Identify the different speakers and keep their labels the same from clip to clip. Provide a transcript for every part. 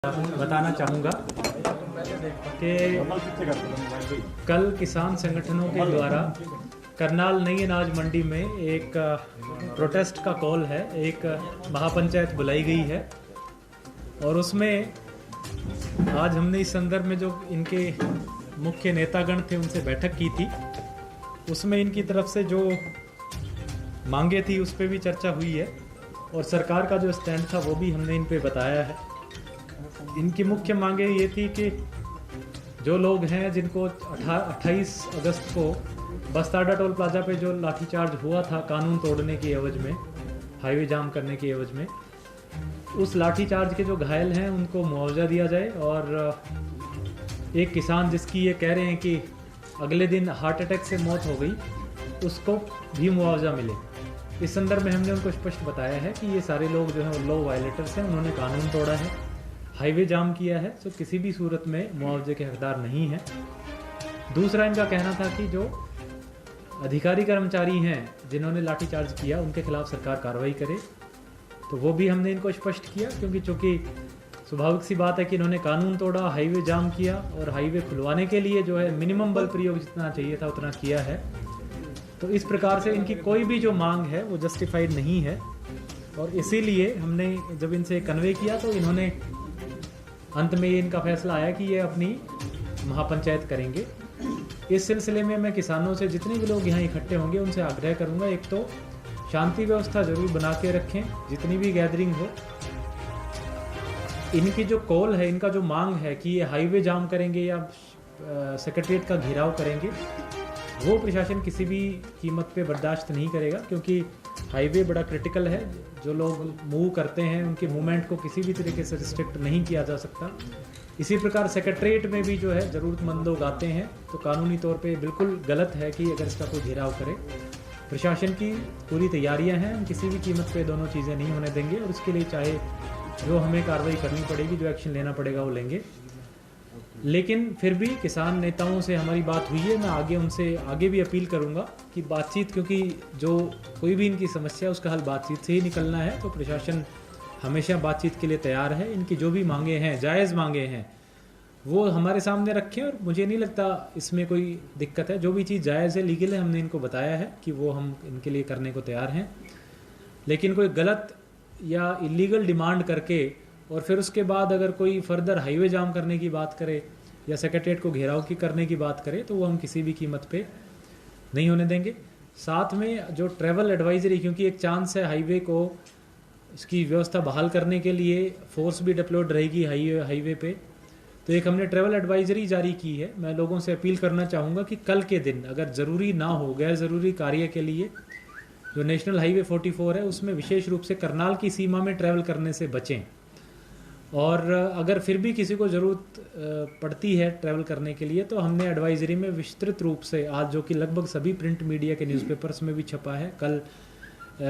Speaker 1: बताना चाहूँगा कि कल किसान संगठनों के द्वारा करनाल नई अनाज मंडी में एक प्रोटेस्ट का कॉल है, एक महापंचायत बुलाई गई है और उसमें आज हमने इस संदर्भ में जो इनके मुख्य नेतागण थे उनसे बैठक की थी। उसमें इनकी तरफ से जो मांगे थी उस पर भी चर्चा हुई है और सरकार का जो स्टैंड था वो भी हमने इन पे बताया है। इनकी मुख्य मांगे ये थी कि जो लोग हैं जिनको 28 अगस्त को बस्ताडा टोल प्लाजा पे जो लाठीचार्ज हुआ था कानून तोड़ने की एवज में, हाईवे जाम करने की एवज में, उस लाठीचार्ज के जो घायल हैं उनको मुआवजा दिया जाए और एक किसान जिसकी ये कह रहे हैं कि अगले दिन हार्ट अटैक से मौत हो गई उसको भी मुआवजा मिले। इस संदर्भ में हमने उनको स्पष्ट बताया है कि ये सारे लोग जो हैं वो लॉ वायलेटर्स हैं, उन्होंने कानून तोड़ा है, हाईवे जाम किया है, तो किसी भी सूरत में मुआवजे के हकदार नहीं हैं। दूसरा इनका कहना था कि जो अधिकारी कर्मचारी हैं जिन्होंने लाठीचार्ज किया उनके खिलाफ सरकार कार्रवाई करे, तो वो भी हमने इनको स्पष्ट किया क्योंकि चूँकि स्वाभाविक सी बात है कि इन्होंने कानून तोड़ा, हाईवे जाम किया और हाईवे खुलवाने के लिए जो है मिनिमम बल प्रयोग जितना चाहिए था उतना किया है। तो इस प्रकार से इनकी कोई भी जो मांग है वो जस्टिफाइड नहीं है और इसीलिए हमने जब इनसे कन्वे किया तो इन्होंने अंत में ये इनका फैसला आया कि ये अपनी महापंचायत करेंगे। इस सिलसिले में मैं किसानों से जितने भी लोग यहाँ इकट्ठे होंगे उनसे आग्रह करूँगा, एक तो शांति व्यवस्था जरूर बना के रखें, जितनी भी गैदरिंग हो। इनकी जो कॉल है, इनका जो मांग है कि ये हाईवे जाम करेंगे या सेक्रेटरीट का घेराव करेंगे, वो प्रशासन किसी भी कीमत पे बर्दाश्त नहीं करेगा क्योंकि हाईवे बड़ा क्रिटिकल है। जो लोग मूव करते हैं उनके मूवमेंट को किसी भी तरीके से रिस्ट्रिक्ट नहीं किया जा सकता। इसी प्रकार सेक्रेटरीट में भी जो है ज़रूरतमंद लोग आते हैं तो कानूनी तौर पे बिल्कुल गलत है कि अगर इसका कोई घेराव करे। प्रशासन की पूरी तैयारियां हैं, हम किसी भी कीमत पे दोनों चीज़ें नहीं होने देंगे और उसके लिए चाहे जो हमें कार्रवाई करनी पड़ेगी, जो एक्शन लेना पड़ेगा वो लेंगे। लेकिन फिर भी किसान नेताओं से हमारी बात हुई है, मैं आगे उनसे आगे भी अपील करूंगा कि बातचीत, क्योंकि जो कोई भी इनकी समस्या है उसका हल बातचीत से ही निकलना है, तो प्रशासन हमेशा बातचीत के लिए तैयार है। इनकी जो भी मांगे हैं, जायज़ मांगे हैं, वो हमारे सामने रखें और मुझे नहीं लगता इसमें कोई दिक्कत है। जो भी चीज़ जायज़ है, लीगल है, हमने इनको बताया है कि वो हम इनके लिए करने को तैयार हैं। लेकिन कोई गलत या इलीगल डिमांड करके और फिर उसके बाद अगर कोई फर्दर हाईवे जाम करने की बात करे या सेक्रेटरीट को घेराव की करने की बात करे तो वो हम किसी भी कीमत पे नहीं होने देंगे। साथ में जो ट्रैवल एडवाइजरी, क्योंकि एक चांस है हाईवे को इसकी व्यवस्था बहाल करने के लिए फोर्स भी डिप्लॉयड रहेगी हाईवे पे, तो एक हमने ट्रैवल एडवाइजरी जारी की है। मैं लोगों से अपील करना चाहूँगा कि कल के दिन अगर ज़रूरी ना हो, गैर ज़रूरी कार्य के लिए जो नेशनल हाईवे 44 है उसमें विशेष रूप से करनाल की सीमा में ट्रैवल करने से बचें। और अगर फिर भी किसी को ज़रूरत पड़ती है ट्रैवल करने के लिए तो हमने एडवाइजरी में विस्तृत रूप से आज, जो कि लगभग सभी प्रिंट मीडिया के न्यूज़पेपर्स में भी छपा है, कल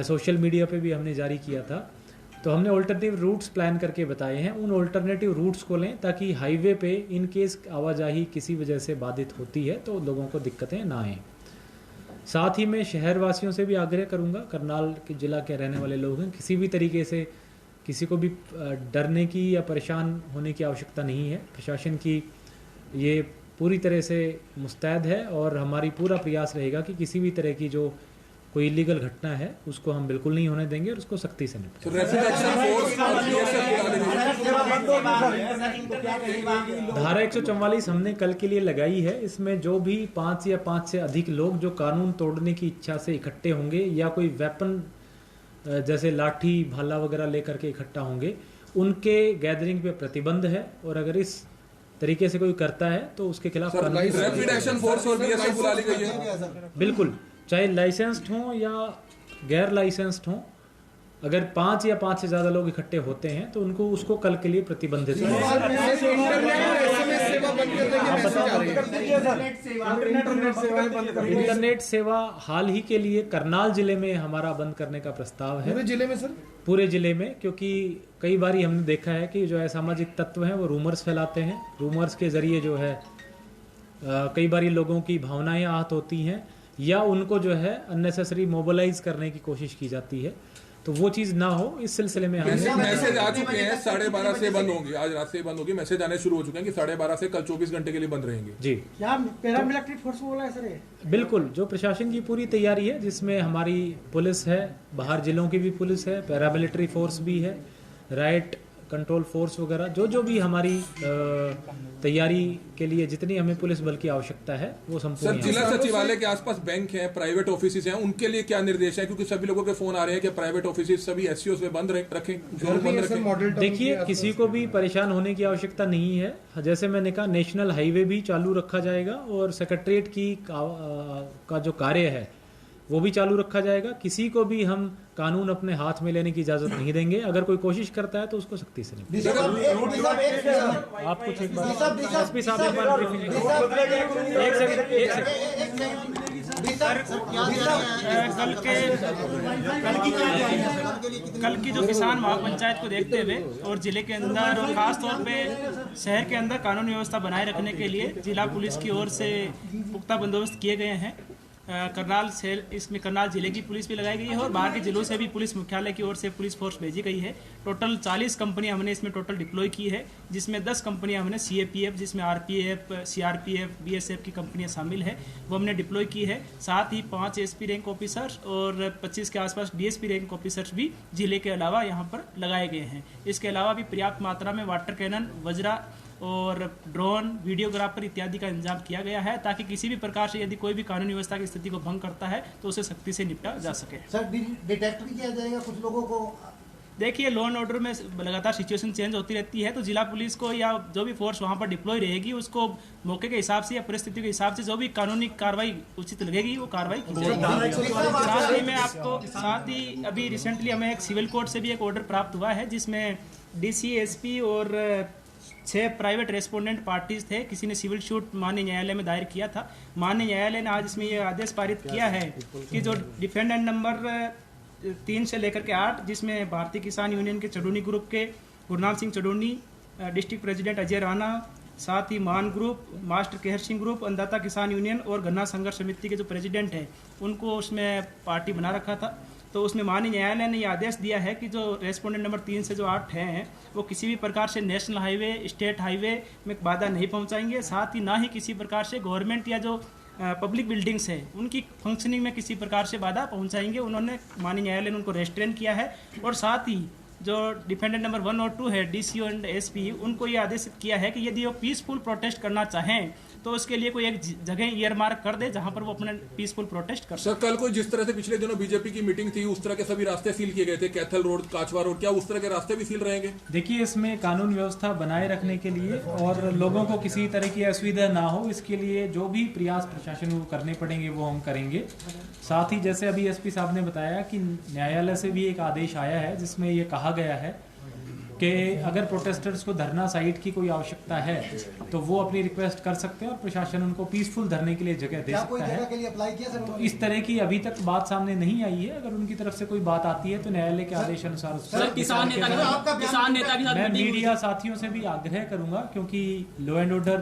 Speaker 1: सोशल मीडिया पे भी हमने जारी किया था, तो हमने ऑल्टरनेटिव रूट्स प्लान करके बताए हैं। उन ऑल्टरनेटिव रूट्स को लें ताकि हाईवे पे इन केस आवाजाही किसी वजह से बाधित होती है तो लोगों को दिक्कतें ना आएँ। साथ ही मैं शहरवासियों से भी आग्रह करूँगा, करनाल के ज़िला के रहने वाले लोग हैं, किसी भी तरीके से किसी को भी डरने की या परेशान होने की आवश्यकता नहीं है। प्रशासन की ये पूरी तरह से मुस्तैद है और हमारी पूरा प्रयास रहेगा कि किसी भी तरह की जो कोई इलीगल घटना है उसको हम बिल्कुल नहीं होने देंगे और उसको सख्ती से निपटेंगे। धारा 144 हमने कल के लिए लगाई है। इसमें जो भी 5 या 5 से अधिक लोग जो कानून तोड़ने की इच्छा से इकट्ठे होंगे या कोई वेपन जैसे लाठी भाला वगैरह लेकर के इकट्ठा होंगे, उनके गैदरिंग पे प्रतिबंध है और अगर इस तरीके से कोई करता है तो उसके खिलाफ
Speaker 2: रैपिड एक्शन फोर्स और बीएसएफ बुला ली गई है।
Speaker 1: बिल्कुल, चाहे लाइसेंस्ड हों या गैर लाइसेंस्ड हों, अगर 5 या 5 से ज़्यादा लोग इकट्ठे होते हैं तो उनको उसको कल के लिए प्रतिबंधित है। इंटरनेट सेवा हाल ही के लिए करनाल जिले में हमारा बंद करने का प्रस्ताव है।
Speaker 2: पूरे जिले में सर?
Speaker 1: पूरे जिले में, क्योंकि कई बार हमने देखा है कि जो असामाजिक तत्व हैं वो रूमर्स फैलाते हैं। रूमर्स के जरिए जो है कई बार लोगों की भावनाएं आहत होती हैं या उनको जो है अननेसेसरी मोबिलाइज करने की कोशिश की जाती है। तो वो चीज़ ना हो इस सिलसिले में हमने
Speaker 2: मैसेज आ चुके हैं 12:30 से बंद होंगी, आज रात से बंद होगी, मैसेज आने शुरू हो चुके हैं कि 12:30 से कल 24 घंटे के लिए बंद रहेंगे।
Speaker 1: जी
Speaker 3: पैरामिलिट्री फोर्स बोला है सर,
Speaker 1: बिल्कुल जो प्रशासन की पूरी तैयारी है, जिसमें हमारी पुलिस है, बाहर जिलों की भी पुलिस है, पैरामिलिट्री फोर्स भी है, राइट कंट्रोल फोर्स वगैरह, जो भी हमारी तैयारी के लिए जितनी हमें पुलिस बल की आवश्यकता है वो संपूर्ण।
Speaker 2: सर जिला सचिवालय के आसपास बैंक हैं, प्राइवेट ऑफिस हैं, उनके लिए क्या निर्देश है? क्योंकि सभी लोगों के फोन आ रहे हैं कि प्राइवेट ऑफिस सभी एससीओ में बंद रखें, बंद रखें।
Speaker 1: देखिए किसी को भी परेशान होने की आवश्यकता नहीं है। जैसे मैंने कहा नेशनल हाईवे भी चालू रखा जाएगा और सेक्रेटरीट की का जो कार्य है वो भी चालू रखा जाएगा। किसी को भी हम कानून अपने हाथ में लेने की इजाजत नहीं देंगे। अगर कोई कोशिश करता है तो उसको सख्ती से नहीं। आप कुछ एक बार एसपी साहब एक बार
Speaker 4: कल की जो किसान महापंचायत को देखते हुए और जिले के अंदर और खास तौर पे शहर के अंदर कानून व्यवस्था बनाए रखने के लिए जिला पुलिस की ओर से पुख्ता बंदोबस्त किए गए हैं। करनाल सेल, इसमें करनाल जिले की पुलिस भी लगाई गई है और बाहर के जिलों से भी पुलिस मुख्यालय की ओर से पुलिस फोर्स भेजी गई है। टोटल 40 कंपनियां हमने इसमें टोटल डिप्लॉय की है, जिसमें 10 कंपनियां हमने सीएपीएफ, जिसमें आरपीएफ, सीआरपीएफ, बीएसएफ की कंपनियां शामिल है, वो हमने डिप्लॉय की है। साथ ही 5 एसपी रैंक ऑफिसर्स और 25 के आसपास डीएसपी रैंक ऑफिसर्स भी जिले के अलावा यहाँ पर लगाए गए हैं। इसके अलावा भी पर्याप्त मात्रा में वाटर कैनन, वज्रा और ड्रोन, वीडियोग्राफर इत्यादि का इंतजाम किया गया है, ताकि किसी भी प्रकार से यदि कोई भी कानूनी व्यवस्था की स्थिति को भंग करता है तो उसे सख्ती से निपटा जा सके।
Speaker 3: सर डिटेक्ट भी किया जाएगा कुछ लोगों को?
Speaker 4: देखिए लॉ एंड ऑर्डर में लगातार सिचुएशन चेंज होती रहती है, तो जिला पुलिस को या जो भी फोर्स वहां पर डिप्लॉय रहेगी उसको मौके के हिसाब से या परिस्थिति के हिसाब से जो भी कानूनी कार्रवाई उचित लगेगी वो कार्रवाई की जाएगी। साथ ही अभी रिसेंटली हमें एक सिविल कोर्ट से भी एक ऑर्डर प्राप्त हुआ है, जिसमें डीसी, एसपी और 6 प्राइवेट रेस्पोंडेंट पार्टीज थे। किसी ने सिविल सूट माननीय न्यायालय में दायर किया था। माननीय न्यायालय ने आज इसमें यह आदेश पारित किया है कि जो डिफेंडेंट नंबर 3 से लेकर के 8, जिसमें भारतीय किसान यूनियन के चडूनी ग्रुप के गुरनाम सिंह चडूनी, डिस्ट्रिक्ट प्रेसिडेंट अजय राणा, साथ ही मान group, master Kehar Singh group, अन्नदाता किसान यूनियन और गन्ना संघर्ष समिति के जो प्रेसिडेंट हैं उनको उसमें पार्टी बना रखा था। तो उसमें माननीय न्यायालय ने यह आदेश दिया है कि जो रेस्पोंडेंट नंबर 3 से जो 8 हैं वो किसी भी प्रकार से नेशनल हाईवे, स्टेट हाईवे में बाधा नहीं पहुंचाएंगे। साथ ही ना ही किसी प्रकार से गवर्नमेंट या जो पब्लिक बिल्डिंग्स है उनकी फंक्शनिंग में किसी प्रकार से बाधा पहुंचाएंगे। उन्होंने माननीय न्यायालय ने उनको रेस्ट्रेन किया है। और साथ ही जो डिफेंडेंट नंबर 1 और 2 है, डीसीओ एंड एसपी, उनको ये आदेशित किया है कि यदि वो पीसफुल प्रोटेस्ट करना चाहें तो उसके लिए कोई एक जगह ईयर मार्क कर दे जहां पर वो अपना पीसफुल प्रोटेस्ट कर
Speaker 2: सर कल को जिस तरह से पिछले दिनों बीजेपी की मीटिंग थी उस तरह के सभी रास्ते सील किए गए थे, कैथल रोड, काचवा रोड, क्या उस तरह के रास्ते भी सील रहेंगे?
Speaker 1: देखिए इसमें कानून व्यवस्था बनाए रखने के लिए और लोगों को किसी तरह की असुविधा ना हो, इसके लिए जो भी प्रयास प्रशासन को करने पड़ेंगे वो हम करेंगे। साथ ही जैसे अभी एसपी साहब ने बताया कि न्यायालय से भी एक आदेश आया है जिसमें ये कहा गया है कि अगर प्रोटेस्टर्स को धरना साइट की कोई आवश्यकता है तो वो अपनी रिक्वेस्ट कर सकते हैं और प्रशासन उनको पीसफुल धरने के लिए जगह दे सकता है।
Speaker 3: के लिए अप्लाई किया सर?
Speaker 1: तो इस तरह की अभी तक बात सामने नहीं आई है। अगर उनकी तरफ से कोई बात आती है तो न्यायालय के आदेश अनुसार
Speaker 5: किसान नेता भी
Speaker 1: मैं मीडिया साथियों से भी आग्रह करूंगा, क्योंकि लॉ एंड ऑर्डर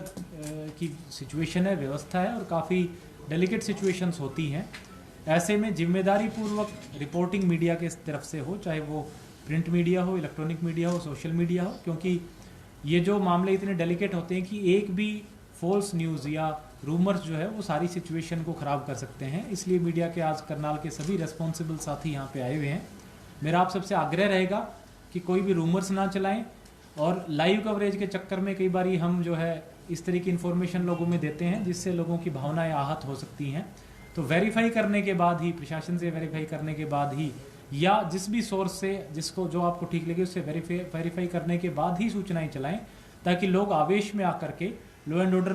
Speaker 1: की सिचुएशन है, व्यवस्था है और काफ़ी डेलिकेट सिचुएशंस होती हैं। ऐसे में जिम्मेदारी पूर्वक रिपोर्टिंग मीडिया के तरफ से हो, चाहे वो प्रिंट मीडिया हो, इलेक्ट्रॉनिक मीडिया हो, सोशल मीडिया हो, क्योंकि ये जो मामले इतने डेलिकेट होते हैं कि एक भी फॉल्स न्यूज़ या रूमर्स जो है वो सारी सिचुएशन को ख़राब कर सकते हैं। इसलिए मीडिया के आज करनाल के सभी रेस्पॉन्सिबल साथी यहाँ पे आए हुए हैं। मेरा आप सबसे आग्रह रहेगा कि कोई भी रूमर्स ना चलाएं और लाइव कवरेज के चक्कर में कई बार हम जो है इस तरह की इन्फॉर्मेशन लोगों में देते हैं जिससे लोगों की भावनाएं आहत हो सकती हैं। तो वेरीफाई करने के बाद ही, प्रशासन से वेरीफाई करने के बाद ही, या जिस भी सोर्स से जिसको जो आपको ठीक लगे उससे वेरीफाई करने के बाद ही सूचनाएं चलाएं, ताकि लोग आवेश में आकर के लॉ एंड ऑर्डर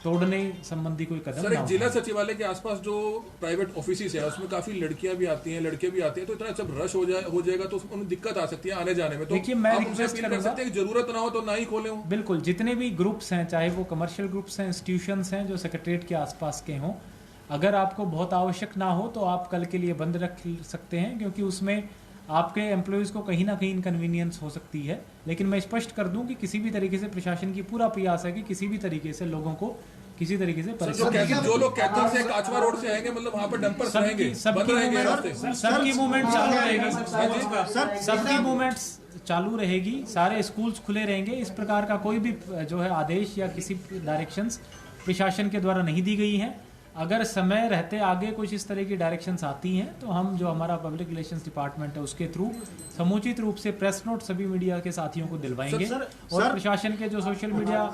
Speaker 1: तोड़ने संबंधी कोई कदम
Speaker 2: सर
Speaker 1: ना
Speaker 2: एक जिला सचिवालय के आसपास जो प्राइवेट ऑफिस है उसमें काफी लड़कियां भी आती हैं, लड़के भी आते हैं, तो इतना जब रश हो जाएगा तो उन्हें दिक्कत आ सकती है आने जाने में। तो
Speaker 1: देखिए मैं
Speaker 2: आप उनसे
Speaker 1: रिक्वेस्ट
Speaker 2: अपील कर सकते हैं कि जरूरत ना हो तो ना ही खोले हो।
Speaker 1: बिल्कुल, जितने भी ग्रुप्स हैं, चाहे वो कमर्शियल ग्रुप्स हैं, इंस्टीट्यूशंस हैं जो सेक्रेटरीट के आसपास के हों, अगर आपको बहुत आवश्यक ना हो तो आप कल के लिए बंद रख सकते हैं, क्योंकि उसमें आपके एम्प्लॉयज़ को कहीं ना कहीं इनकन्वीनियंस हो सकती है। लेकिन मैं स्पष्ट कर दूं कि किसी भी तरीके से प्रशासन की पूरा प्रयास है कि किसी भी तरीके से लोगों को किसी तरीके से
Speaker 2: जो
Speaker 1: परेशान
Speaker 2: जो लोग कैथल से काचवा रोड से आएंगे मतलब वहाँ पर डंपर्स रहेंगे, बंद रहेंगे रास्ते।
Speaker 1: सबकी मूवमेंट चालू रहेगी, सबकी मूवमेंट्स चालू रहेगी, सारे स्कूल्स खुले रहेंगे। इस प्रकार का कोई भी जो है आदेश या किसी डायरेक्शंस प्रशासन के द्वारा नहीं दी गई हैं। अगर समय रहते आगे कुछ इस तरह की डायरेक्शंस आती हैं तो हम जो हमारा पब्लिक रिलेशंस डिपार्टमेंट है उसके थ्रू समुचित रूप से प्रेस नोट सभी मीडिया के साथियों को दिलवाएंगे। और प्रशासन के जो सोशल मीडिया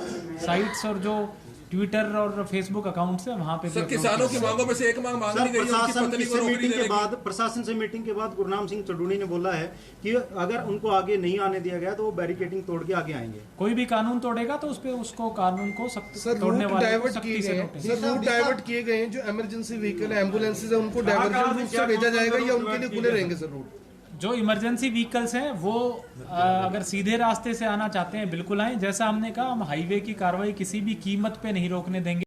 Speaker 1: साइट्स और जो ट्विटर और फेसबुक अकाउंट से वहां पे
Speaker 2: सर किसानों की मांगों में से एक मांग मांगी गई है उनकी पत्नी को नौकरी देने की।
Speaker 6: प्रशासन से मीटिंग के बाद गुरनाम सिंह चडूणी ने बोला है कि अगर उनको आगे नहीं आने दिया गया तो वो बैरिकेडिंग तोड़ के आगे आएंगे।
Speaker 1: कोई भी कानून तोड़ेगा तो उस पे उसको कानून को तोड़ने वाले को सख्ती से नोटिस।
Speaker 7: रूट डाइवर्ट किए गए हैं, जो इमरजेंसी व्हीकल है, एम्बुलेंसेज है, उनको डाइवर्जन रूट से भेजा जाएगा या उनके लिए खुले रहेंगे सर रूट?
Speaker 1: जो इमरजेंसी व्हीकल्स हैं वो अगर सीधे रास्ते से आना चाहते हैं बिल्कुल आए। जैसा हमने कहा, हम हाईवे की कार्रवाई किसी भी कीमत पे नहीं रोकने देंगे।